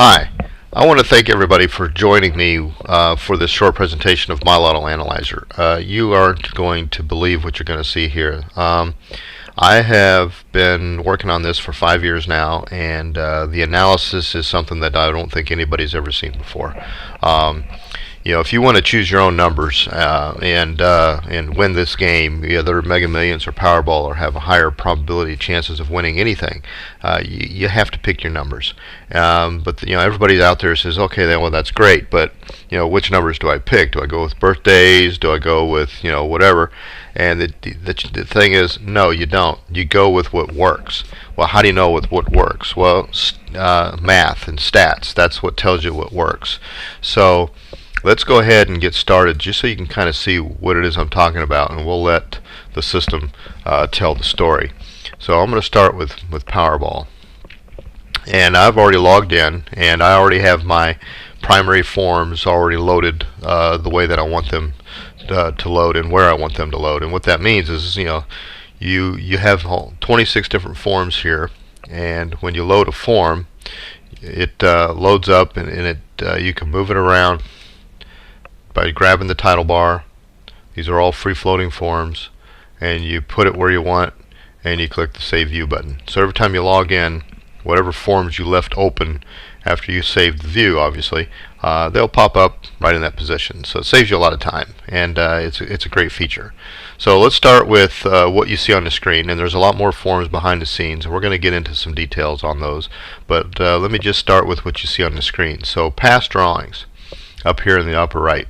Hi, I want to thank everybody for joining me for this short presentation of my Lotto Analyzer. You aren't going to believe what you're going to see here. I have been working on this for 5 years now, and the analysis is something that I don't think anybody's ever seen before. If you want to choose your own numbers and win this game, either Mega Millions or Powerball, or have a higher probability chances of winning anything, you have to pick your numbers. But everybody out there says, okay, well, that's great, but which numbers do I pick? Do I go with birthdays? Do I go with whatever? And the thing is, no, you don't. You go with what works. Well, how do you know what works? Well, math and stats. That's what tells you what works. So let's go ahead and get started, just so you can kind of see what it is I'm talking about, and we'll let the system tell the story. So I'm going to start with Powerball, and I've already logged in, and I already have my primary forms already loaded the way that I want them to load and where I want them to load. And what that means is, you have 26 different forms here, and when you load a form, it loads up, and you can move it around by grabbing the title bar. These are all free-floating forms, and you put it where you want, and you click the Save View button. So every time you log in, whatever forms you left open after you saved the view, obviously, they'll pop up right in that position. So it saves you a lot of time, and it's a great feature. So let's start with what you see on the screen, and there's a lot more forms behind the scenes, and we're going to get into some details on those. But let me just start with what you see on the screen. So past drawings, up here in the upper right.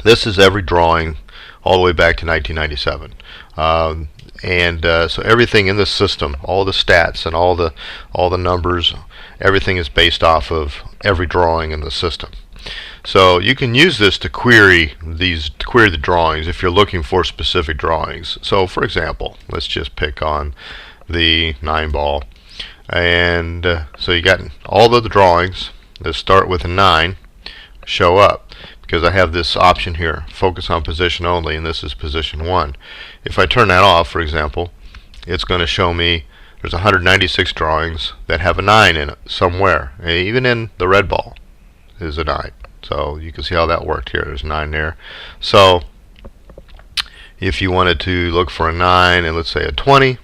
This is every drawing all the way back to 1997. So everything in the system, all the stats and all the numbers, everything is based off of every drawing in the system. So you can use this to query the drawings if you're looking for specific drawings. So for example, let's just pick on the 9-ball, and so you got all of the drawings that start with a 9 show up, because I have this option here, focus on position only, and this is position 1. If I turn that off, for example, it's going to show me there's 196 drawings that have a 9 in it somewhere. Even in the red ball is a 9. So you can see how that worked here. There's a 9 there. So if you wanted to look for a 9 and let's say a 20,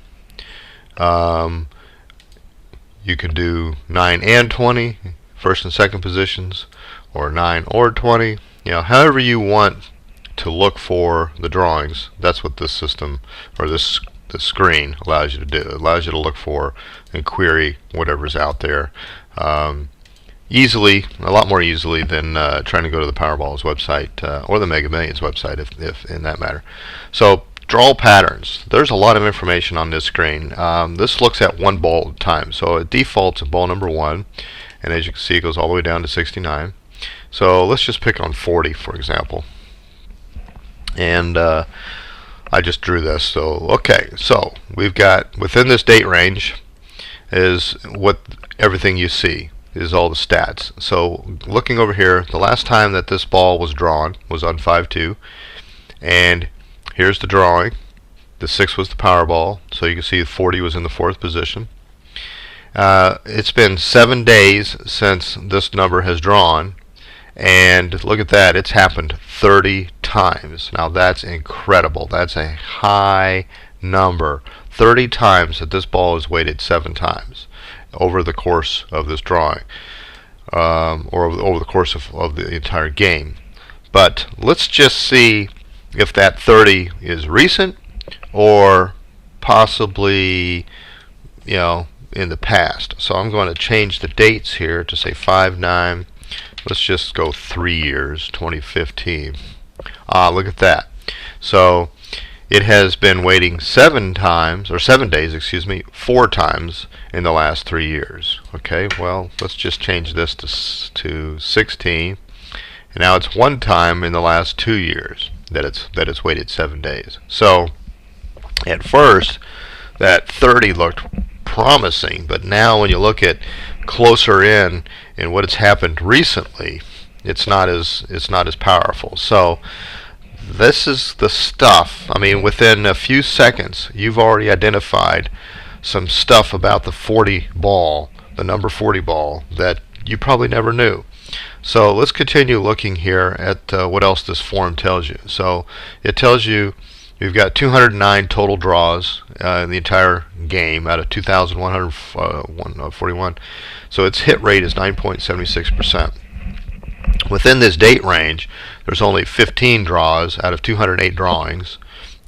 you could do 9 and 20, first and second positions, or 9 or 20. However you want to look for the drawings, that's what this system, or the screen, allows you to do. It allows you to look for and query whatever's out there easily, a lot more easily than trying to go to the Powerball's website or the Mega Millions website, if in that matter. So draw patterns. There's a lot of information on this screen. This looks at one ball at a time. So it defaults at ball number 1, and as you can see, it goes all the way down to 69. So let's just pick on 40, for example. And I just drew this. So okay, so we've got within this date range is what everything you see is all the stats. So looking over here, the last time that this ball was drawn was on 5-2, and here's the drawing. The 6 was the Powerball, so you can see 40 was in the 4th position. It's been 7 days since this number has drawn, and look at that, it's happened 30 times. Now that's incredible. That's a high number. 30 times that this ball is weighted 7 times over the course of this drawing, or over the course of the entire game. But let's just see if that 30 is recent or possibly in the past. So I'm going to change the dates here to say 5-9. Let's just go 3 years, 2015. Look at that. So it has been waiting 7 times, or 7 days, excuse me, 4 times in the last 3 years. Okay, well, let's just change this to 16. And now it's 1 time in the last 2 years that it's waited 7 days. So at first, that 30 looked promising, but now when you look at closer in what has happened recently, it's not as powerful. So this is the stuff. I mean, within a few seconds, you've already identified some stuff about the 40 ball, the number 40 ball, that you probably never knew. So let's continue looking here at what else this form tells you. So it tells you you've got 209 total draws in the entire game out of 2,141. So its hit rate is 9.76%. Within this date range, there's only 15 draws out of 208 drawings,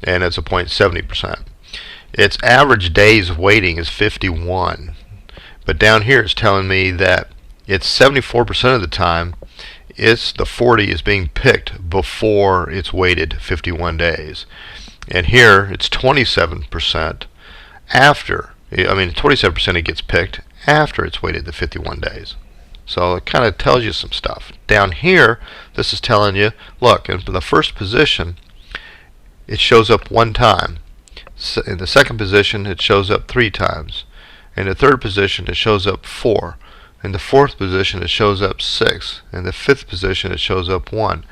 and it's a 0.70%. Its average days of waiting is 51. But down here it's telling me that it's 74% of the time the 40 is being picked before it's waited 51 days. And here it's 27% after. 27% it gets picked after it's waited the 51 days. So it kind of tells you some stuff. Down here, this is telling you, look, in the first position, it shows up 1 time. In the second position, it shows up 3 times. In the third position, it shows up 4. In the fourth position, it shows up 6. In the fifth position, it shows up 1.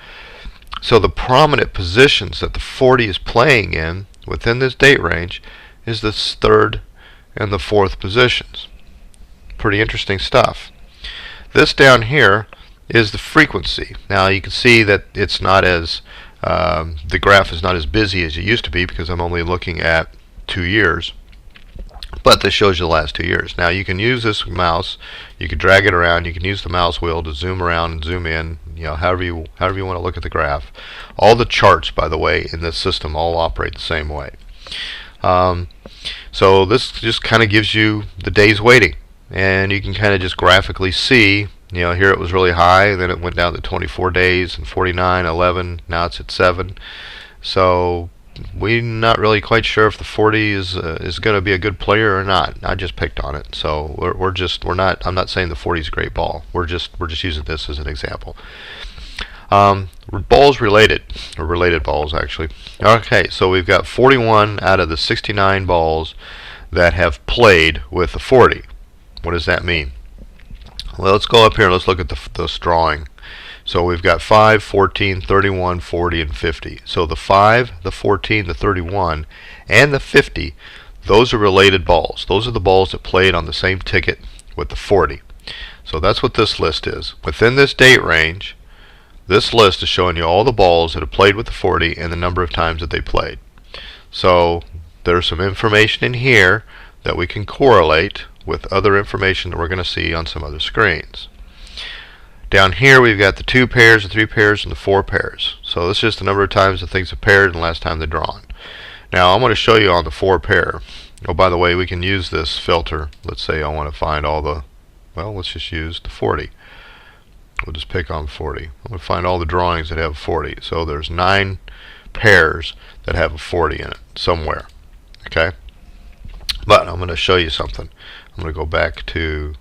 So the prominent positions that the 40 is playing in within this date range is the third and the fourth positions. Pretty interesting stuff. This down here is the frequency. Now you can see that it's not as the graph is not as busy as it used to be because I'm only looking at 2 years. But this shows you the last 2 years. Now you can use this mouse, you can drag it around, you can use the mouse wheel to zoom around and zoom in, however you want to look at the graph. All the charts, by the way, in this system all operate the same way. So this just kind of gives you the days waiting, and you can kind of just graphically see, here it was really high, then it went down to 24 days and 49, 11, now it's at 7. So we're not really quite sure if the 40 is going to be a good player or not. I just picked on it, so I'm not saying the 40 is a great ball. We're just using this as an example. Balls related, or related balls actually. Okay, so we've got 41 out of the 69 balls that have played with the 40. What does that mean? Well, let's go up here and let's look at this drawing. So we've got 5, 14, 31, 40, and 50. So the 5, the 14, the 31, and the 50, those are related balls. Those are the balls that played on the same ticket with the 40. So that's what this list is. Within this date range, this list is showing you all the balls that have played with the 40 and the number of times that they played. So there's some information in here that we can correlate with other information that we're going to see on some other screens. Down here we've got the 2 pairs, the 3 pairs, and the 4 pairs. So this is just the number of times that things have paired and the last time they're drawn. Now I'm going to show you on the 4 pair. Oh, by the way, we can use this filter. Let's say I want to find all the, let's just use the 40. We'll just pick on 40. I'm going to find all the drawings that have 40. So there's 9 pairs that have a 40 in it somewhere. Okay? But I'm going to show you something. I'm going to go back to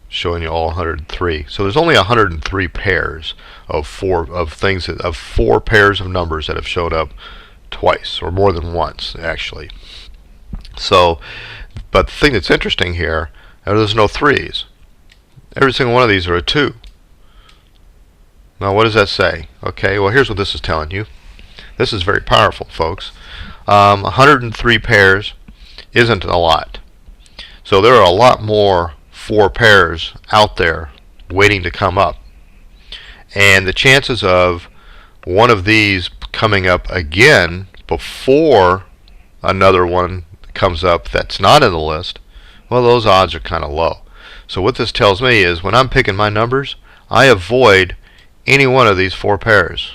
showing you all 103. So there's only 103 pairs of 4 pairs of numbers that have showed up twice, or more than once actually. So, but the thing that's interesting here, there's no 3s. Every single one of these are a 2. Now what does that say? Okay, well here's what this is telling you. This is very powerful, folks. 103 pairs isn't a lot. So there are a lot more 4 pairs out there waiting to come up. And the chances of one of these coming up again before another one comes up that's not in the list, well, those odds are kind of low. So what this tells me is when I'm picking my numbers, I avoid any one of these 4 pairs.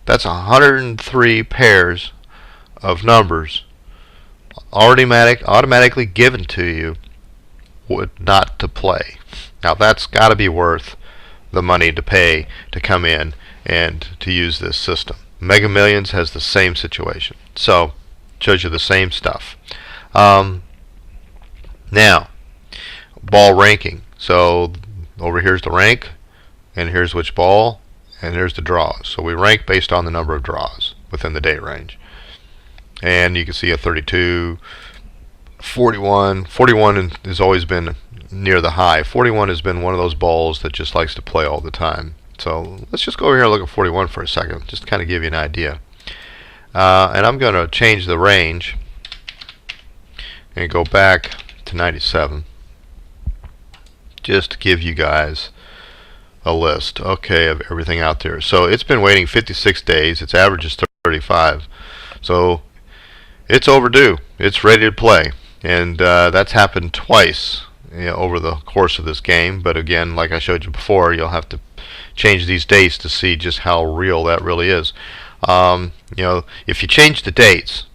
That's 103 pairs of numbers automatically given to you not to play. Now that's got to be worth the money to pay to come in and to use this system. Mega Millions has the same situation. So it shows you the same stuff. Now, ball ranking. So over here's the rank, and here's which ball, and here's the draws. So we rank based on the number of draws within the date range. And you can see a 32, 41. 41 has always been near the high. 41 has been one of those balls that just likes to play all the time. So let's just go over here and look at 41 for a second, just to kind of give you an idea. And I'm going to change the range and go back to 97. just to give you guys a list, okay, of everything out there. So it's been waiting 56 days. Its average is 35. So it's overdue. It's ready to play. And that's happened twice, over the course of this game. But again, like I showed you before, you'll have to change these dates to see just how real that really is. If you change the dates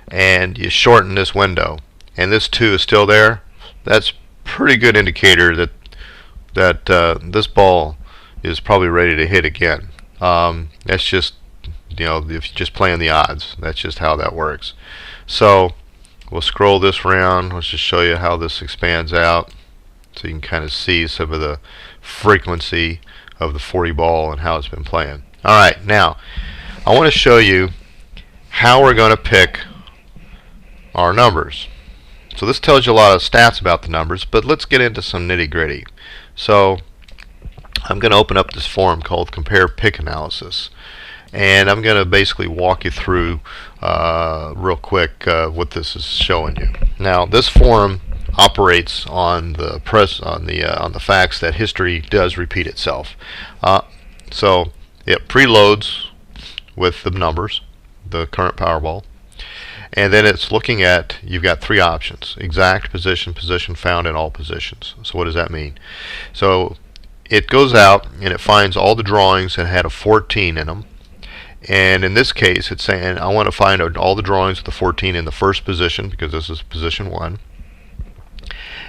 and you shorten this window and this 2 is still there, that's pretty good indicator that this ball is probably ready to hit again. That's just, if you're just playing the odds, that's just how that works. So we'll scroll this around. Let's just show you how this expands out so you can kind of see some of the frequency of the 40 ball and how it's been playing. Alright, now I want to show you how we're going to pick our numbers. So this tells you a lot of stats about the numbers, but let's get into some nitty-gritty. So I'm going to open up this forum called Compare Pick Analysis, and I'm going to basically walk you through real quick what this is showing you. Now this forum operates on the facts that history does repeat itself. So it preloads with the numbers, the current Powerball, and then it's looking at, you've got 3 options: exact, position, position found, and all positions. So what does that mean? So it goes out and it finds all the drawings that had a 14 in them, and in this case it's saying I want to find all the drawings with the 14 in the first position, because this is position 1,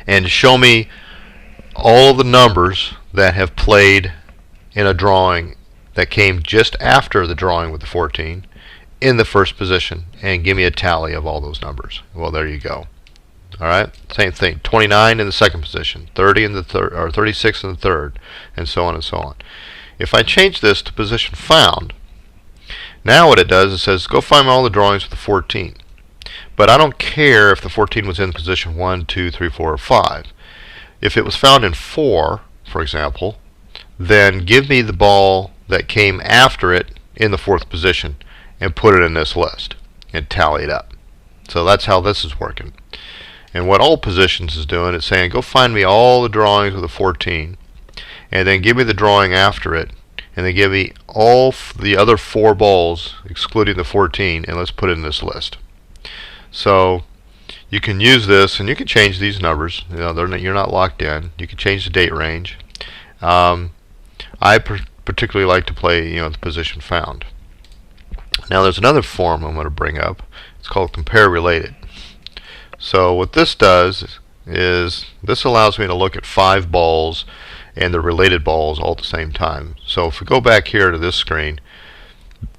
and show me all the numbers that have played in a drawing that came just after the drawing with the 14 in the first position, and give me a tally of all those numbers. Well, there you go. Alright, same thing. 29 in the second position, 30 in the third, or 36 in the third, and so on and so on. If I change this to position found, now what it does, it says go find all the drawings with the 14. But I don't care if the 14 was in position 1, 2, 3, 4, or 5. If it was found in 4, for example, then give me the ball that came after it in the 4th position and put it in this list and tally it up. So that's how this is working. And what all positions is doing, it's saying go find me all the drawings with the 14 and then give me the drawing after it, and then give me all the other 4 balls excluding the 14, and let's put it in this list. So you can use this, and you can change these numbers. You're not locked in. You can change the date range. I particularly like to play, the position found. Now there's another form I'm going to bring up. It's called Compare Related. So what this does is this allows me to look at 5 balls and the related balls all at the same time. So if we go back here to this screen,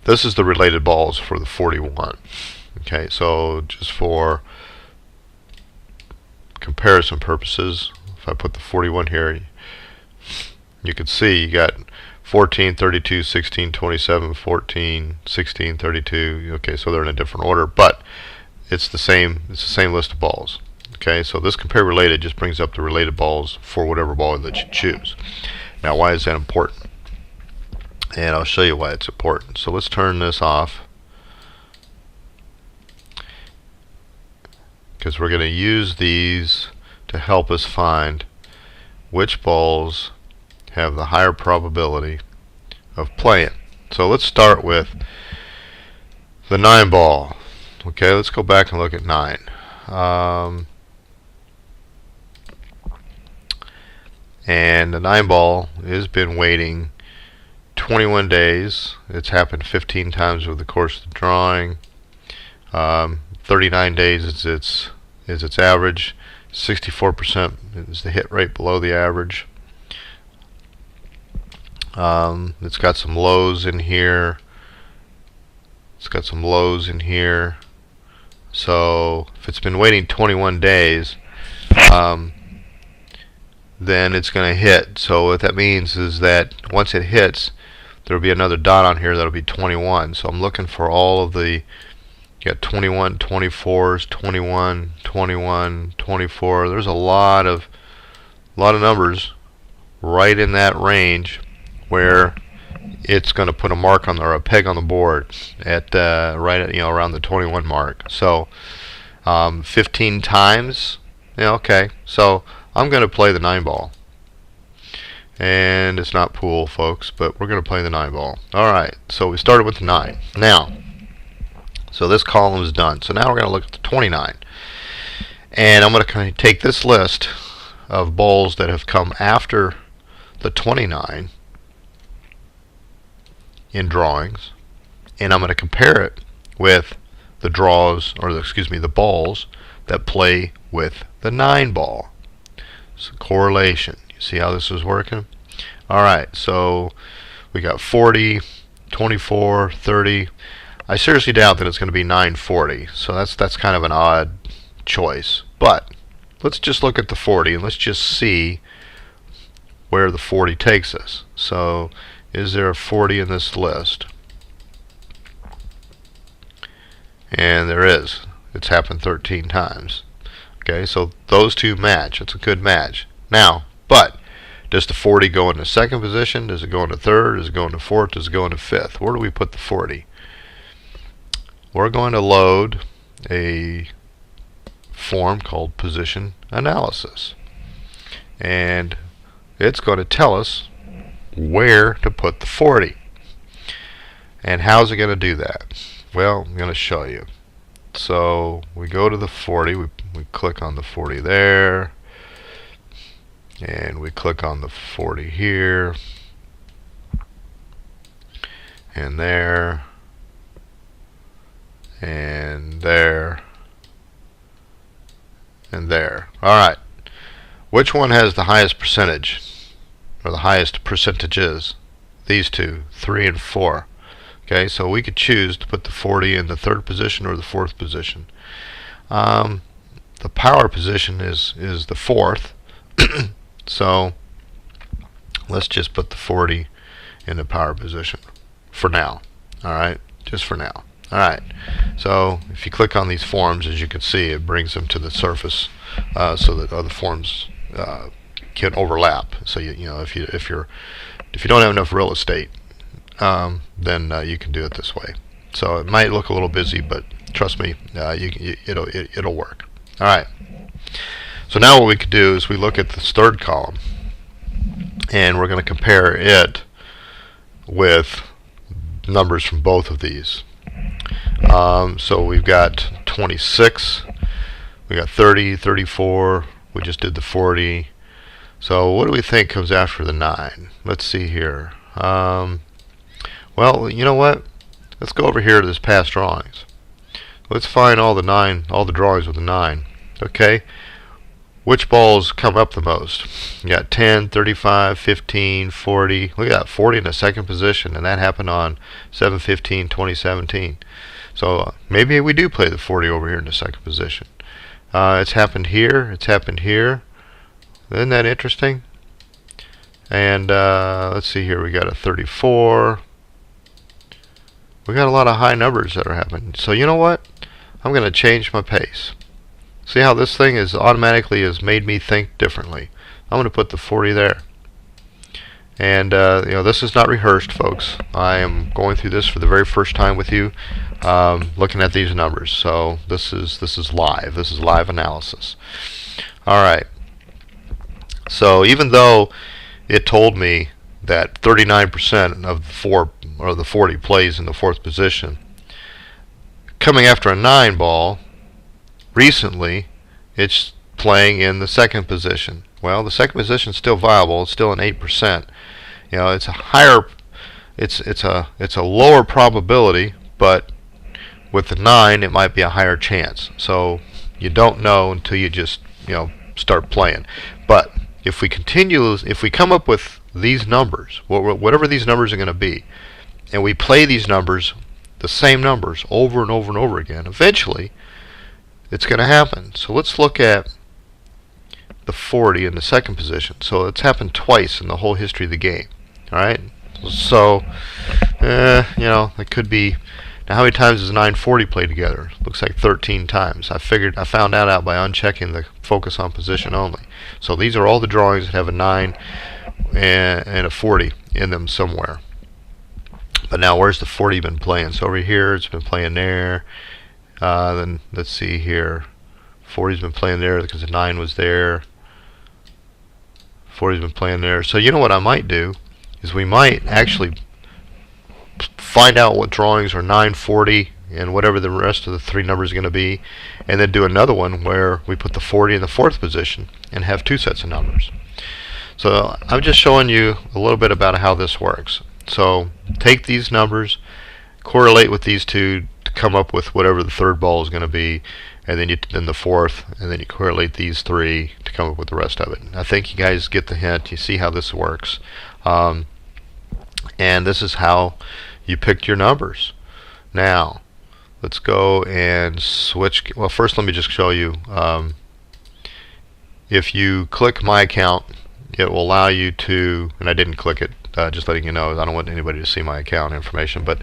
this is the related balls for the 41. Okay, so just for comparison purposes, if I put the 41 here, you can see you got 14, 32, 16, 27, 14, 16, 32. Okay, so they're in a different order, but it's the same list of balls. Okay, so this compare related just brings up the related balls for whatever ball that you choose. Now, why is that important? And I'll show you why it's important. So let's turn this off, because we're going to use these to help us find which balls have the higher probability of playing. So let's start with the 9 ball. Okay, let's go back and look at 9. And the 9 ball has been waiting 21 days. It's happened 15 times over the course of the drawing. 39 days is its average. 64% is the hit rate below the average. It's got some lows in here. It's got some lows in here. So if it's been waiting 21 days, then it's going to hit. So what that means is that once it hits, there will be another dot on here that will be 21. So I'm looking for all of the, you got 21, 24s, 21, 21, 24. There's a lot of numbers right in that range where it's going to put a mark on or a peg on the board at right at, around the 21 mark. So 15 times. Yeah, okay. So I'm going to play the 9 ball. And it's not pool, folks, but we're going to play the 9 ball. Alright, so we started with the 9. Now, so this column is done. So now we're going to look at the 29. And I'm going to kind of take this list of balls that have come after the 29 in drawings, and I'm going to compare it with the draws, or the balls that play with the 9 ball. So correlation. See how this is working? Alright, so we got 40, 24, 30. I seriously doubt that it's going to be 940, so that's kind of an odd choice. But let's just look at the 40 and let's just see where the 40 takes us. So is there a 40 in this list? And there is. It's happened 13 times. Okay, so those two match. It's a good match. Now, but does the 40 go into second position? Does it go into third? Does it go into fourth? Does it go into fifth? Where do we put the 40? We're going to load a form called position analysis. And it's going to tell us where to put the 40. And how's it going to do that? Well, I'm going to show you. So we go to the 40. We click on the 40 there. And we click on the 40 here, and there, and there, and there. Alright. Which one has the highest percentage, or the highest percentages? These two, 3 and 4. Okay, so we could choose to put the 40 in the third position or the fourth position. The power position is the fourth. So let's just put the 40 in the power position for now. Alright, just for now. Alright, so if you click on these forms, as you can see, it brings them to the surface so that other forms can overlap. So you know, if you don't have enough real estate, then you can do it this way. So it might look a little busy, but trust me, it'll work. Alright. So now what we could do is we look at this third column, and we're going to compare it with numbers from both of these. So we've got 26, we got 30, 34, we just did the 40. So what do we think comes after the 9? Let's see here. Well, you know what? Let's go over here to this past drawings. Let's find all the drawings with the 9. Okay? Which balls come up the most? You got 10, 35, 15, 40. Look at that, 40 in the second position, and that happened on 7/15/2017. So maybe we do play the 40 over here in the second position. It's happened here. It's happened here. Isn't that interesting? And let's see here. We got a 34. We got a lot of high numbers that are happening. So you know what? I'm going to change my pace. See how this thing is automatically has made me think differently. I'm going to put the 40 there. And you know, this is not rehearsed, folks. I am going through this for the very first time with you, looking at these numbers. So this is live. This is live analysis. All right. So even though it told me that 39% of the 40 plays in the fourth position, coming after a 9 ball, recently it's playing in the second position. Well, the second position is still viable. It's still an 8%. You know, it's a higher, it's a lower probability, but with the 9 it might be a higher chance. So you don't know until you just, you know, start playing. But if we come up with these numbers, whatever these numbers are going to be, and we play these numbers, the same numbers over and over and over again, eventually it's going to happen. So let's look at the 40 in the second position. So it's happened twice in the whole history of the game. Alright? So, you know, it could be. Now, how many times does 940 play together? Looks like 13 times. I found that out by unchecking the focus on position only. So these are all the drawings that have a 9 and a 40 in them somewhere. But now, where's the 40 been playing? So over here, it's been playing there. Then let's see here. 40's been playing there because the 9 was there. 40's been playing there. So you know what I might do is we might actually find out what drawings are 940 and whatever the rest of the three numbers are going to be, and then do another one where we put the 40 in the fourth position and have two sets of numbers. So I'm just showing you a little bit about how this works. So take these numbers, correlate with these two to come up with whatever the third ball is going to be, and then the fourth, and then you correlate these three to come up with the rest of it. I think you guys get the hint. You see how this works. And this is how you picked your numbers. Now let's go and switch. Well, first let me just show you. If you click My Account, it will allow you to, and I didn't click it, just letting you know, I don't want anybody to see my account information, but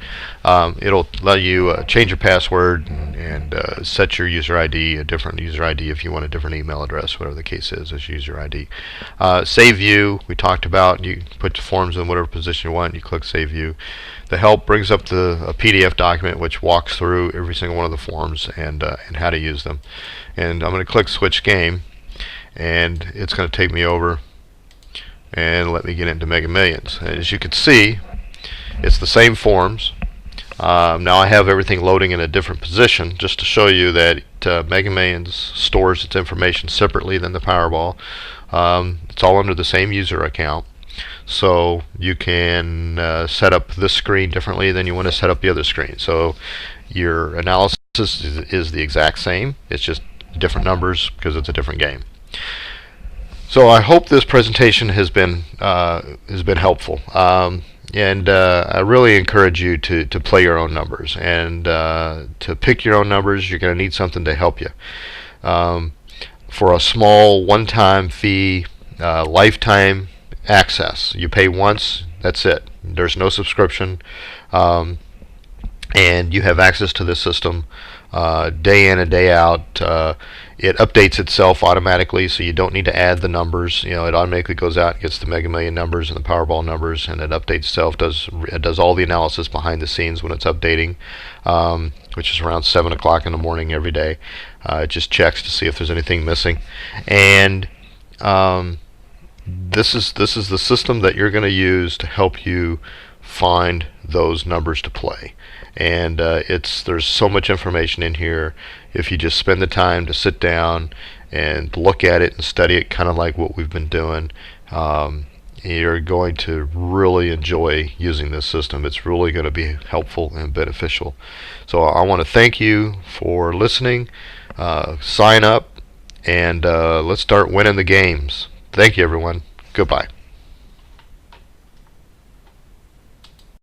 it'll let you change your password and set your user ID, a different user ID if you want a different email address, whatever the case is, as user ID. Save View, we talked about. You put the forms in whatever position you want, you click Save View. The help brings up a PDF document which walks through every single one of the forms and how to use them. And I'm going to click Switch Game, and it's going to take me over and let me get into Mega Millions. As you can see, it's the same forms. Now I have everything loading in a different position just to show you that Mega Millions stores its information separately than the Powerball. It's all under the same user account. So you can set up this screen differently than you want to set up the other screen. So your analysis is the exact same. It's just different numbers because it's a different game. So I hope this presentation has been helpful, and I really encourage you to play your own numbers and to pick your own numbers. You're going to need something to help you. For a small one-time fee, lifetime access. You pay once, that's it. There's no subscription, and you have access to this system day in and day out. It updates itself automatically, so you don't need to add the numbers. You know, it automatically goes out and gets the Mega Million numbers and the Powerball numbers, and it updates itself. It does all the analysis behind the scenes when it's updating, which is around 7 o'clock in the morning every day. It just checks to see if there's anything missing, and this is the system that you're going to use to help you find those numbers to play. And there's so much information in here. If you just spend the time to sit down and look at it and study it, kind of like what we've been doing, you're going to really enjoy using this system. It's really going to be helpful and beneficial. So I want to thank you for listening. Sign up and let's start winning the games. Thank you, everyone. Goodbye.